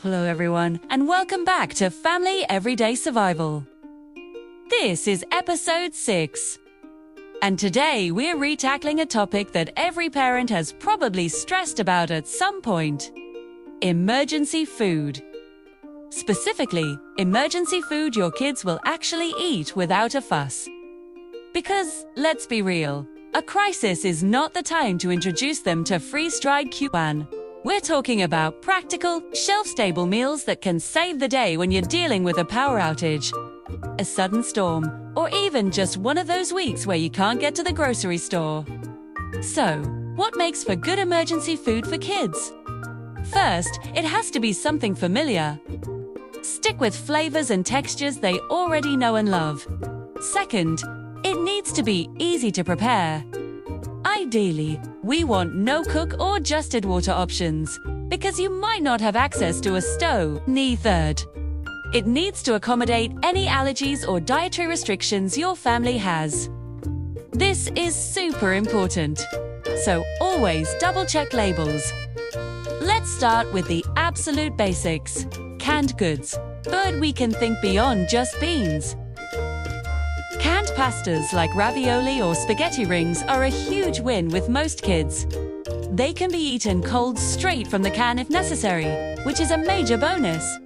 Hello everyone, and welcome back to Family Everyday Survival. This is episode 6. And today we're re-tackling a topic that every parent has probably stressed about at some point. Emergency food. Specifically, emergency food your kids will actually eat without a fuss. Because, let's be real, a crisis is not the time to introduce them to freeze-dried Q1. We're talking about practical, shelf-stable meals that can save the day when you're dealing with a power outage, a sudden storm, or even just one of those weeks where you can't get to the grocery store. So, what makes for good emergency food for kids? First, it has to be something familiar. Stick with flavors and textures they already know and love. Second, it needs to be easy to prepare. Ideally, we want no-cook or just-add water options, because you might not have access to a stove. Third, it needs to accommodate any allergies or dietary restrictions your family has. This is super important, so always double-check labels. Let's start with the absolute basics, canned goods, but we can think beyond just beans. Canned pastas like ravioli or spaghetti rings are a huge win with most kids. They can be eaten cold straight from the can if necessary, which is a major bonus.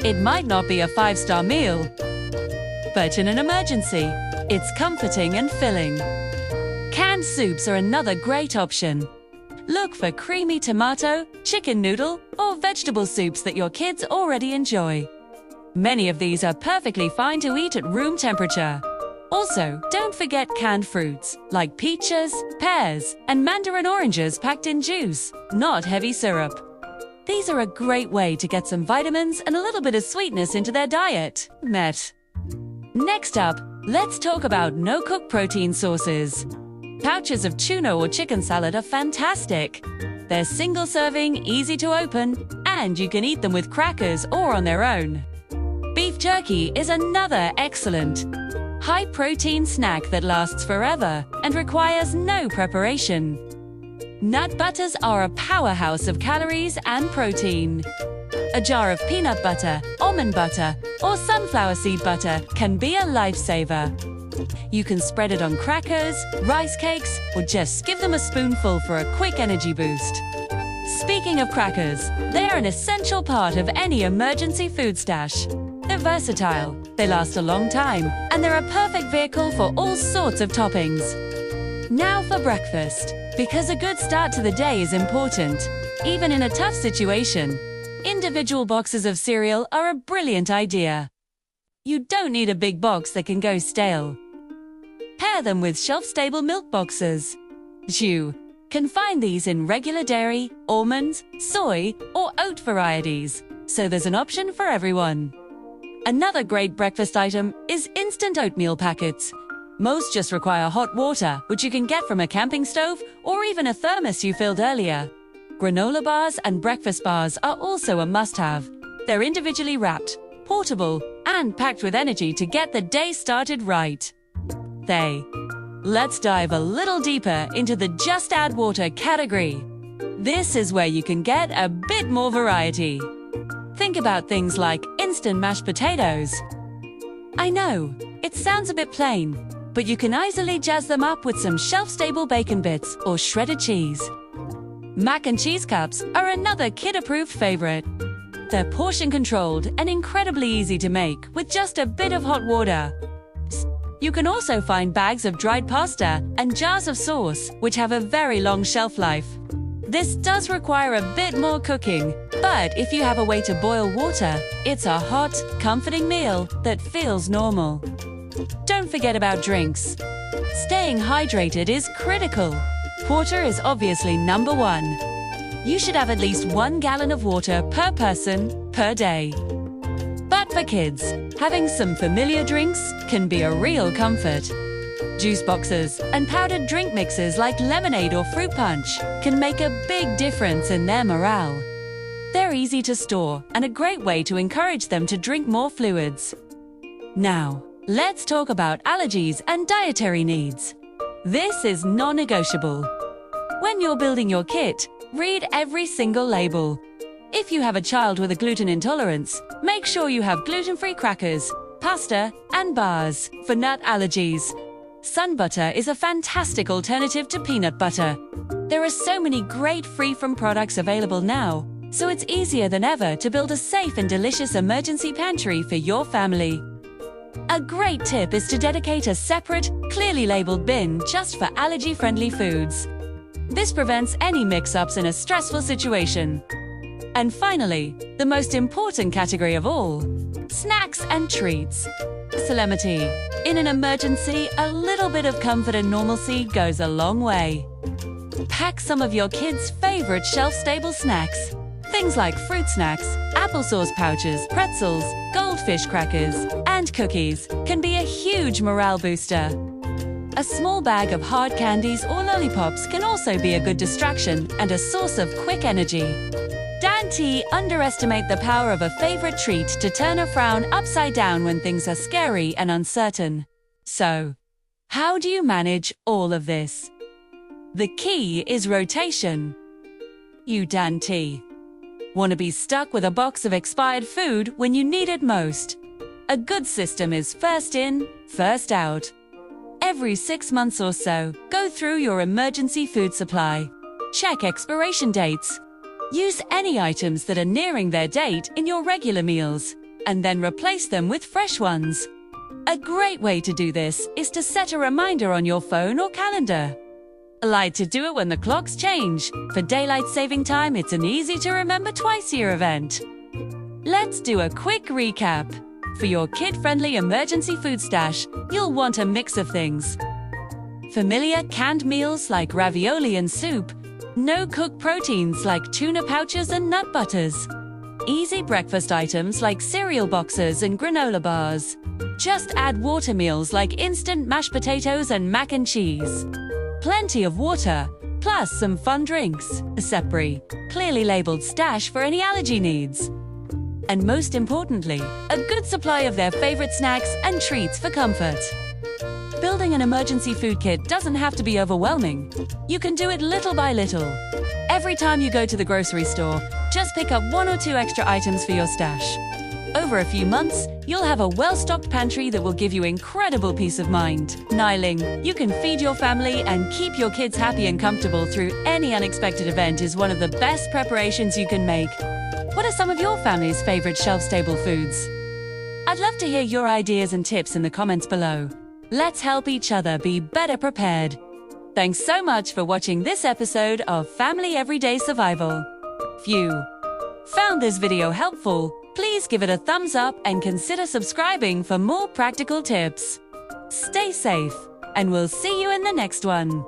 It might not be a 5-star meal, but in an emergency, it's comforting and filling. Canned soups are another great option. Look for creamy tomato, chicken noodle, or vegetable soups that your kids already enjoy. Many of these are perfectly fine to eat at room temperature. Also, don't forget canned fruits, like peaches, pears, and mandarin oranges packed in juice, not heavy syrup. These are a great way to get some vitamins and a little bit of sweetness into their diet. Next up, let's talk about no-cook protein sources. Pouches of tuna or chicken salad are fantastic. They're single-serving, easy to open, and you can eat them with crackers or on their own. Beef jerky is another excellent, high-protein snack that lasts forever and requires no preparation. Nut butters are a powerhouse of calories and protein. A jar of peanut butter, almond butter, or sunflower seed butter can be a lifesaver. You can spread it on crackers, rice cakes, or just give them a spoonful for a quick energy boost. Speaking of crackers, they are an essential part of any emergency food stash. They're versatile, they last a long time, and they're a perfect vehicle for all sorts of toppings. Now for breakfast. Because a good start to the day is important, even in a tough situation, individual boxes of cereal are a brilliant idea. You don't need a big box that can go stale. Pair them with shelf-stable milk boxes. You can find these in regular dairy, almonds, soy, or oat varieties, so there's an option for everyone. Another great breakfast item is instant oatmeal packets. Most just require hot water, which you can get from a camping stove or even a thermos you filled earlier. Granola bars and breakfast bars are also a must-have. They're individually wrapped, portable, and packed with energy to get the day started right. Let's dive a little deeper into the just add water category. This is where you can get a bit more variety. Think about things like instant mashed potatoes. I know, it sounds a bit plain, but you can easily jazz them up with some shelf-stable bacon bits or shredded cheese. Mac and cheese cups are another kid-approved favorite. They're portion-controlled and incredibly easy to make with just a bit of hot water. You can also find bags of dried pasta and jars of sauce, which have a very long shelf life. This does require a bit more cooking, but if you have a way to boil water, it's a hot, comforting meal that feels normal. Don't forget about drinks. Staying hydrated is critical. Water is obviously number one. You should have at least 1 gallon of water per person per day. But for kids, having some familiar drinks can be a real comfort. Juice boxes and powdered drink mixes like lemonade or fruit punch can make a big difference in their morale. They're easy to store and a great way to encourage them to drink more fluids. Now, let's talk about allergies and dietary needs. This is non-negotiable. When you're building your kit, read every single label. If you have a child with a gluten intolerance, make sure you have gluten-free crackers, pasta, and bars for nut allergies. Sun butter is a fantastic alternative to peanut butter. There are so many great free-from products available now, so it's easier than ever to build a safe and delicious emergency pantry for your family. A great tip is to dedicate a separate, clearly labeled bin just for allergy-friendly foods. This prevents any mix-ups in a stressful situation. And finally, the most important category of all, snacks and treats. Solemnity. In an emergency, a little bit of comfort and normalcy goes a long way. Pack some of your kids' favorite shelf-stable snacks. Things like fruit snacks, applesauce pouches, pretzels, goldfish crackers, and cookies can be a huge morale booster. A small bag of hard candies or lollipops can also be a good distraction and a source of quick energy. Dan T underestimate the power of a favorite treat to turn a frown upside down when things are scary and uncertain. So, how do you manage all of this? The key is rotation. You Dan T. Want to be stuck with a box of expired food when you need it most? A good system is first in, first out. Every 6 months or so, go through your emergency food supply. Check expiration dates. Use any items that are nearing their date in your regular meals, and then replace them with fresh ones. A great way to do this is to set a reminder on your phone or calendar. Like to do it when the clocks change. For daylight saving time, it's an easy-to-remember twice-a-year event. Let's do a quick recap. For your kid-friendly emergency food stash, you'll want a mix of things. Familiar canned meals like ravioli and soup. No-cook proteins like tuna pouches and nut butters. Easy breakfast items like cereal boxes and granola bars. Just add water meals like instant mashed potatoes and mac and cheese. Plenty of water, plus some fun drinks. A separate, clearly labeled stash for any allergy needs. And most importantly, a good supply of their favorite snacks and treats for comfort. Building an emergency food kit doesn't have to be overwhelming. You can do it little by little. Every time you go to the grocery store, just pick up 1 or 2 extra items for your stash. Over a few months, you'll have a well-stocked pantry that will give you incredible peace of mind. Niling, you can feed your family and keep your kids happy and comfortable through any unexpected event is one of the best preparations you can make. What are some of your family's favorite shelf-stable foods? I'd love to hear your ideas and tips in the comments below. Let's help each other be better prepared. Thanks so much for watching this episode of Family Everyday Survival. If you found this video helpful, please give it a thumbs up and consider subscribing for more practical tips. Stay safe, and we'll see you in the next one.